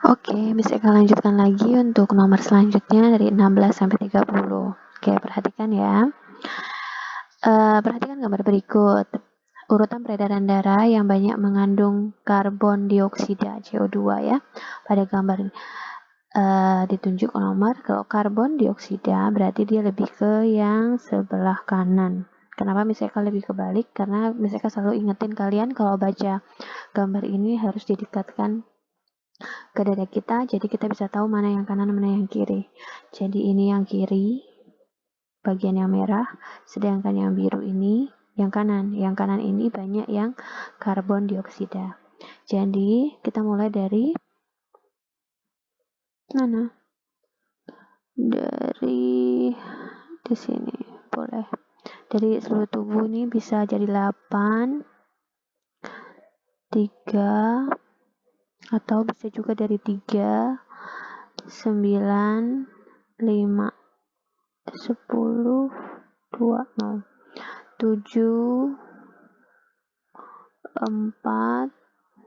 Oke, bisa kita lanjutkan lagi untuk nomor selanjutnya dari 16 sampai 30. Oke, perhatikan ya. Perhatikan gambar berikut. Urutan peredaran darah yang banyak mengandung karbon dioksida CO2 ya. Pada gambar ditunjuk nomor, kalau karbon dioksida berarti dia lebih ke yang sebelah kanan. Kenapa misalkan lebih kebalik? Karena misalkan selalu ingetin kalian kalau baca gambar ini harus didekatkan ke dada kita, jadi kita bisa tahu mana yang kanan, mana yang kiri. Jadi ini yang kiri, bagian yang merah, sedangkan yang biru ini yang kanan. Yang kanan ini banyak yang karbon dioksida. Jadi kita mulai dari mana? Dari di sini boleh. Dari seluruh tubuh ini bisa jadi 8, 3, atau bisa juga dari 3, 9, 5, 10, 2, 0, 7, 4,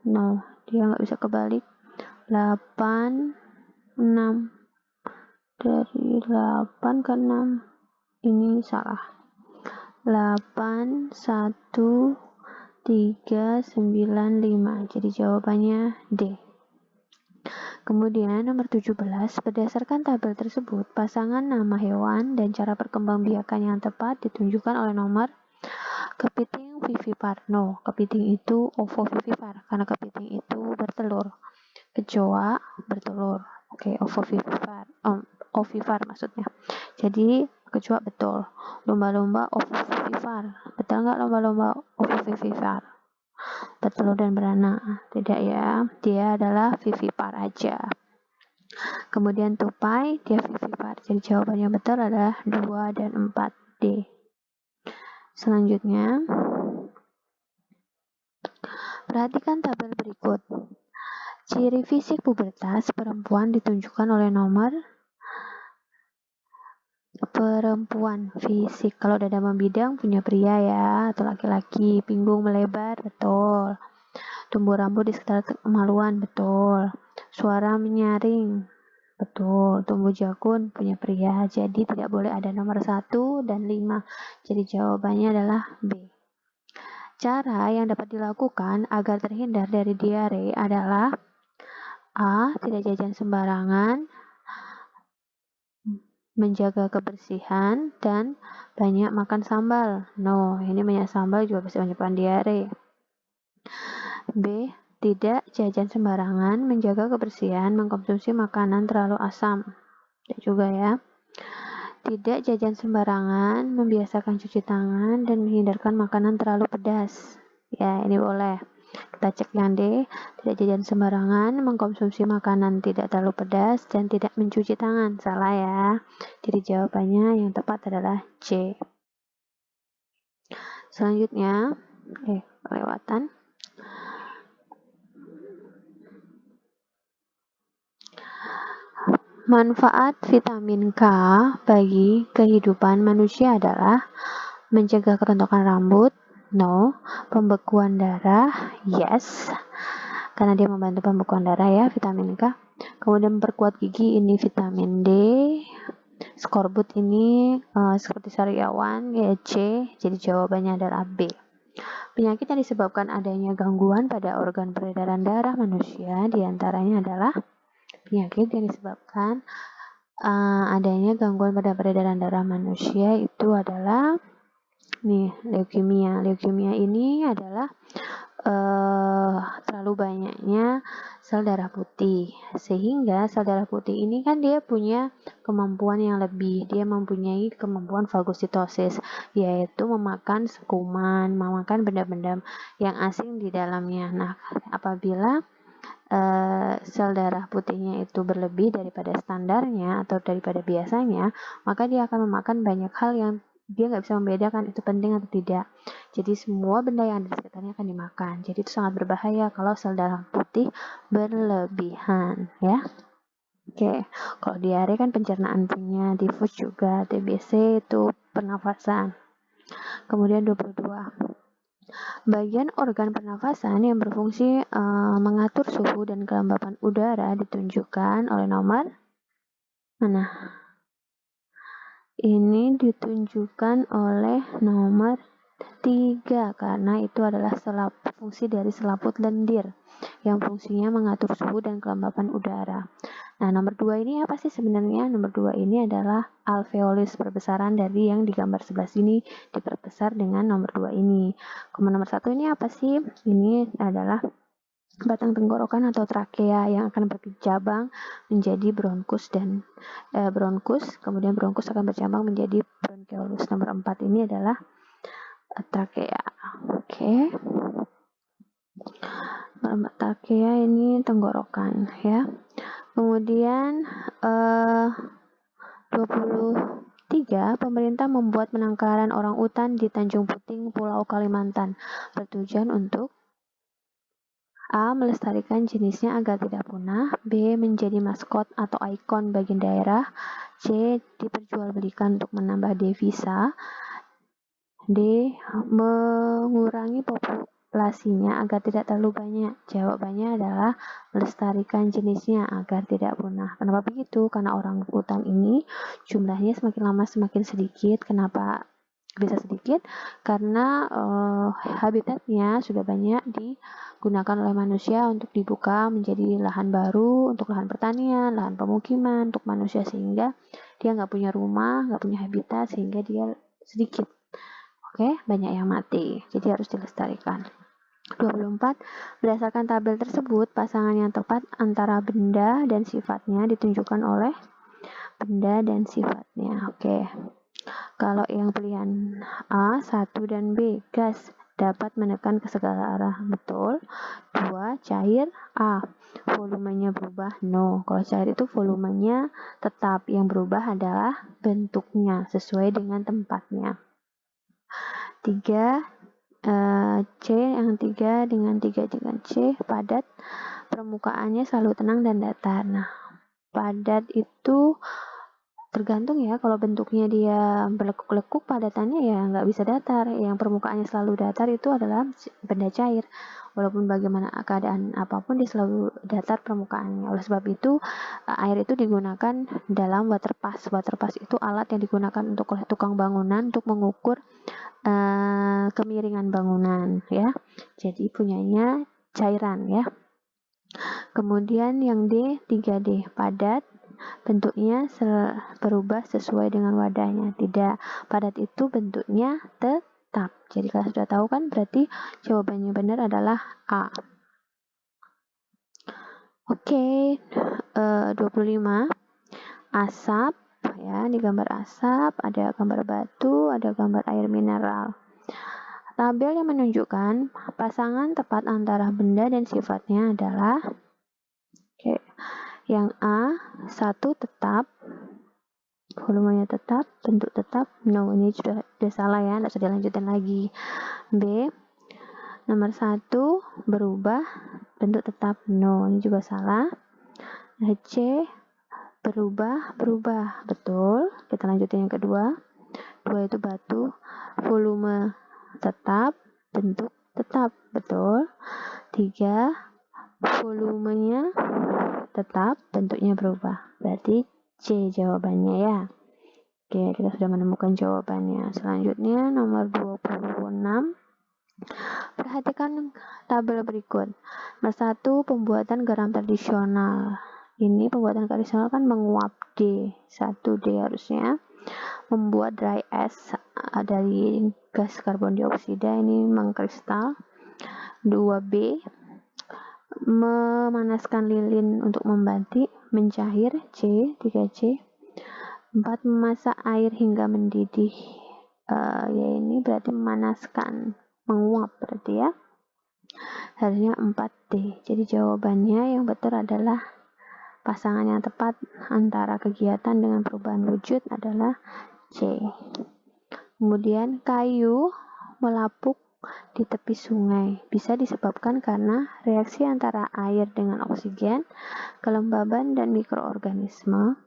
0, dia nggak bisa kebalik, 8, 6, dari 8 ke 6, ini salah, 8, 1, 3, 9, 5, jadi jawabannya D. Kemudian nomor 17, berdasarkan tabel tersebut, pasangan nama hewan dan cara perkembangbiakan yang tepat ditunjukkan oleh nomor kepiting viviparno. Kepiting itu ovovivipar karena kepiting itu bertelur. Kecoa bertelur. Oke, ovovivipar. Ovivar maksudnya. Jadi kecoa betul. Lumba-lumba ovovivipar. Betul nggak lumba-lumba ovovivipar? Bertelur dan beranak. Tidak ya, dia adalah vivipar aja. Kemudian tupai, dia vivipar. Jadi jawabannya betul adalah 2 dan 4D. Selanjutnya, perhatikan tabel berikut. Ciri fisik pubertas perempuan ditunjukkan oleh nomor perempuan fisik. Kalau dada membidang punya pria ya, atau laki-laki. Pinggung melebar, betul. Tumbuh rambut di sekitar kemaluan, betul. Suara menyaring, betul. Tumbuh jakun punya pria. Jadi tidak boleh ada nomor 1 dan 5. Jadi jawabannya adalah B. Cara yang dapat dilakukan agar terhindar dari diare adalah A. Tidak jajan sembarangan, menjaga kebersihan, dan banyak makan sambal. No, ini banyak sambal juga bisa menyebabkan diare. B. Tidak jajan sembarangan, menjaga kebersihan, mengkonsumsi makanan terlalu asam. Tidak juga ya. Tidak jajan sembarangan, membiasakan cuci tangan, dan menghindarkan makanan terlalu pedas. Ya, ini boleh. Kita cek yang D. Tidak jajan sembarangan, mengkonsumsi makanan tidak terlalu pedas, dan tidak mencuci tangan. Salah ya. Jadi jawabannya yang tepat adalah C. Selanjutnya, kelewatan. Manfaat vitamin K bagi kehidupan manusia adalah mencegah kerontokan rambut, no. Pembekuan darah, yes, karena dia membantu pembekuan darah ya, vitamin K. Kemudian memperkuat gigi, ini vitamin D. Skorbut ini seperti sariawan, ya C. Jadi jawabannya adalah B. Penyakit yang disebabkan adanya gangguan pada organ peredaran darah manusia diantaranya adalah penyakit yang disebabkan adanya gangguan pada peredaran darah manusia itu adalah leukemia. Leukemia ini adalah terlalu banyaknya sel darah putih, sehingga sel darah putih ini kan dia punya kemampuan yang lebih, dia mempunyai kemampuan fagositosis, yaitu memakan kuman, memakan benda-benda yang asing di dalamnya. Nah, apabila sel darah putihnya itu berlebih daripada standarnya atau daripada biasanya, maka dia akan memakan banyak hal yang dia nggak bisa membedakan itu penting atau tidak. Jadi semua benda yang ada di sekitarnya akan dimakan. Jadi itu sangat berbahaya kalau sel darah putih berlebihan, ya. Oke, kalau diare kan pencernaan punya, difus juga, TBC itu pernafasan. Kemudian 22. Bagian organ pernafasan yang berfungsi mengatur suhu dan kelembapan udara ditunjukkan oleh nomor mana? Ini ditunjukkan oleh nomor 3 karena itu adalah fungsi dari selaput lendir yang fungsinya mengatur suhu dan kelembapan udara. Nah, nomor 2 ini apa sih sebenarnya? Nomor 2 ini adalah alveolus, perbesaran dari yang di gambar sebelah sini diperbesar dengan nomor 2 ini. Kemudian nomor 1 ini apa sih? Ini adalah batang tenggorokan atau trakea yang akan bercabang menjadi bronkus dan bronkus, kemudian bronkus akan bercabang menjadi bronkeolus. Nomor 4 ini adalah trakea. Oke. Trakea ini tenggorokan ya. Kemudian 23, pemerintah membuat penangkaran orang utan di Tanjung Puting, Pulau Kalimantan, bertujuan untuk A. Melestarikan jenisnya agar tidak punah. B. Menjadi maskot atau ikon bagi daerah. C. Diperjualbelikan untuk menambah devisa. D. Mengurangi populasinya agar tidak terlalu banyak. Jawabannya adalah melestarikan jenisnya agar tidak punah. Kenapa begitu? Karena orang hutan ini jumlahnya semakin lama semakin sedikit. Kenapa bisa sedikit? Karena habitatnya sudah banyak digunakan oleh manusia untuk dibuka menjadi lahan baru, untuk lahan pertanian, lahan pemukiman, untuk manusia, sehingga dia nggak punya rumah, nggak punya habitat, sehingga dia sedikit. Oke, banyak yang mati, jadi harus dilestarikan. 24. Berdasarkan tabel tersebut, pasangan yang tepat antara benda dan sifatnya ditunjukkan oleh benda dan sifatnya. Oke. Kalau yang pilihan A, 1 dan B, gas dapat menekan ke segala arah. Betul. 2, cair. A, volumenya berubah. No. Kalau cair itu volumenya tetap. Yang berubah adalah bentuknya sesuai dengan tempatnya. 3, C, yang 3 dengan C, padat. Permukaannya selalu tenang dan datar. Nah, padat itu tergantung ya, kalau bentuknya dia berlekuk-lekuk, padatannya ya nggak bisa datar. Yang permukaannya selalu datar itu adalah benda cair. Walaupun bagaimana keadaan apapun, dia selalu datar permukaannya. Oleh sebab itu, air itu digunakan dalam water pass. Water pass itu alat yang digunakan oleh tukang bangunan untuk mengukur kemiringan bangunan ya. Jadi punyanya cairan ya. Kemudian yang D, 3D, padat. Bentuknya berubah sesuai dengan wadahnya. Tidak, padat itu bentuknya tetap. Jadi kalau sudah tahu kan, berarti jawabannya benar adalah A. Oke, 25. Asap ya, di gambar asap ada gambar batu, ada gambar air mineral. Tabel yang menunjukkan pasangan tepat antara benda dan sifatnya adalah yang A, 1 tetap, volumenya tetap, bentuk tetap. No, ini sudah salah ya, tidak usah dilanjutin lagi. B, nomor 1 berubah, bentuk tetap. No, ini juga salah. C, berubah, betul. Kita lanjutin yang kedua. 2 itu batu, volume tetap, bentuk tetap, betul. 3, volumenya tetap, bentuknya berubah. Berarti C jawabannya ya. Oke, kita sudah menemukan jawabannya. Selanjutnya nomor 26. Perhatikan tabel berikut. Nomor 1, pembuatan garam tradisional. Ini pembuatan tradisional kan menguap D. 1D harusnya. Membuat dry ice dari gas karbon dioksida, ini mengkristal. 2B, memanaskan lilin untuk membatik, mencair. C, 3C. 4, memasak air hingga mendidih. Ya ini berarti memanaskan, menguap berarti ya. Harusnya 4D. Jadi jawabannya yang betul adalah pasangan yang tepat antara kegiatan dengan perubahan wujud adalah C. Kemudian kayu melapuk di tepi sungai bisa disebabkan karena reaksi antara air dengan oksigen, kelembaban dan mikroorganisme,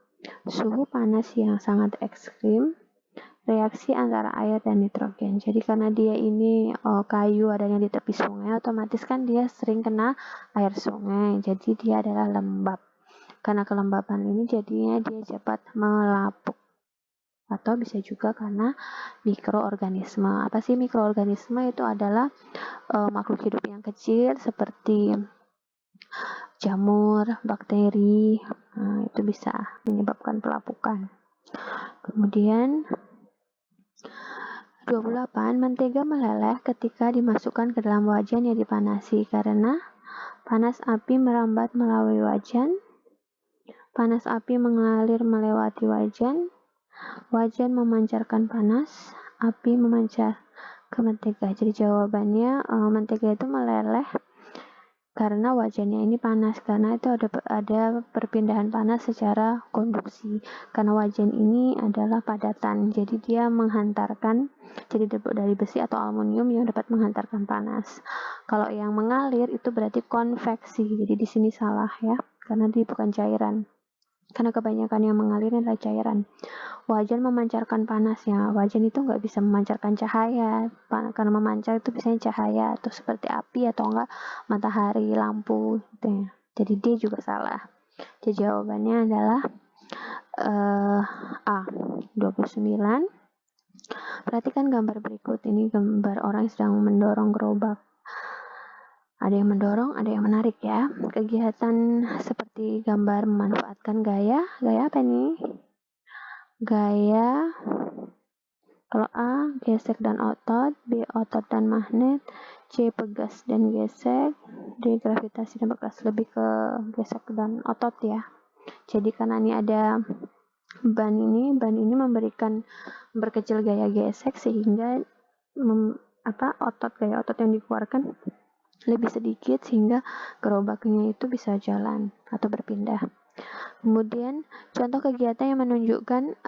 suhu panas yang sangat ekstrim, reaksi antara air dan nitrogen. Jadi karena dia ini kayu adanya di tepi sungai, otomatis kan dia sering kena air sungai. Jadi dia adalah lembab. Karena kelembapan ini jadinya dia cepat melapuk. Atau bisa juga karena mikroorganisme. Apa sih mikroorganisme? Itu adalah makhluk hidup yang kecil seperti jamur, bakteri. Nah, itu bisa menyebabkan pelapukan. Kemudian 28. Mentega meleleh ketika dimasukkan ke dalam wajan yang dipanasi karena panas api merambat melalui wajan, panas api mengalir melewati wajan, wajan memancarkan panas, api memancar ke mentega. Jadi jawabannya mentega itu meleleh karena wajannya ini panas, karena itu ada perpindahan panas secara konduksi. Karena wajan ini adalah padatan, jadi dia menghantarkan, jadi terbuat dari besi atau aluminium yang dapat menghantarkan panas. Kalau yang mengalir itu berarti konveksi, jadi di sini salah ya, karena dia bukan cairan. Karena kebanyakan yang mengalir adalah cairan. Wajan memancarkan panasnya. Wajan itu nggak bisa memancarkan cahaya. Karena memancar itu biasanya cahaya, atau seperti api atau enggak matahari, lampu gitu ya. Jadi D juga salah. Jadi jawabannya adalah A. 29. Perhatikan gambar berikut. Ini gambar orang yang sedang mendorong gerobak. Ada yang mendorong, ada yang menarik ya. Kegiatan seperti gambar memanfaatkan gaya. Gaya apa nih? Gaya, kalau A, gesek dan otot, B, otot dan magnet, C, pegas dan gesek, D, gravitasi dan bekas. Lebih ke gesek dan otot ya. Jadi karena ini ada ban ini memperkecil gaya gesek sehingga gaya otot yang dikeluarkan lebih sedikit sehingga gerobaknya itu bisa jalan atau berpindah. Kemudian contoh kegiatan yang menunjukkan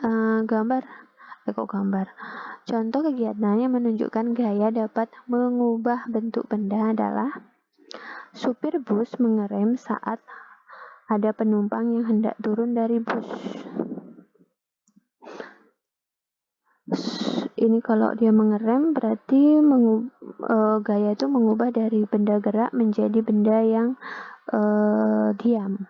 Contoh kegiatan yang menunjukkan gaya dapat mengubah bentuk benda adalah supir bus mengerem saat ada penumpang yang hendak turun dari bus. Ini kalau dia mengerem berarti gaya itu mengubah dari benda gerak menjadi benda yang diam.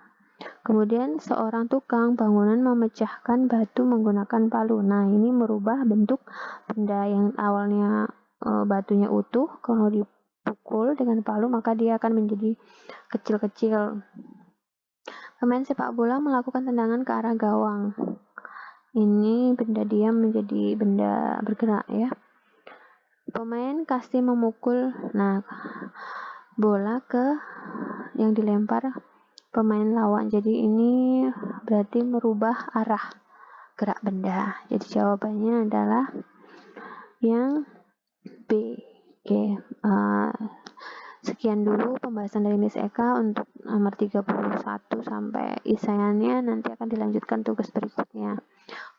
Kemudian seorang tukang bangunan memecahkan batu menggunakan palu. Nah, ini merubah bentuk benda yang awalnya batunya utuh, kalau dipukul dengan palu maka dia akan menjadi kecil-kecil. Pemain sepak bola melakukan tendangan ke arah gawang. Ini benda diam menjadi benda bergerak ya. Pemain kasti memukul bola ke yang dilempar pemain lawan. Jadi ini berarti merubah arah gerak benda. Jadi jawabannya adalah yang B. Oke. Sekian dulu pembahasan dari Miss Eka untuk nomor 31 sampai isayannya, nanti akan dilanjutkan tugas berikutnya.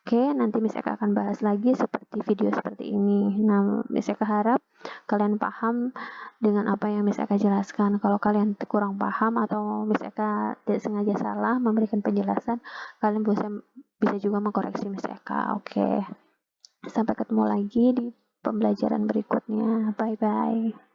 Oke, nanti Miss Eka akan bahas lagi seperti video seperti ini. Nah, Miss Eka harap kalian paham dengan apa yang Miss Eka jelaskan. Kalau kalian kurang paham atau Miss Eka tidak sengaja salah memberikan penjelasan, kalian bisa juga mengkoreksi Miss Eka. Oke. Sampai ketemu lagi di pembelajaran berikutnya. Bye-bye.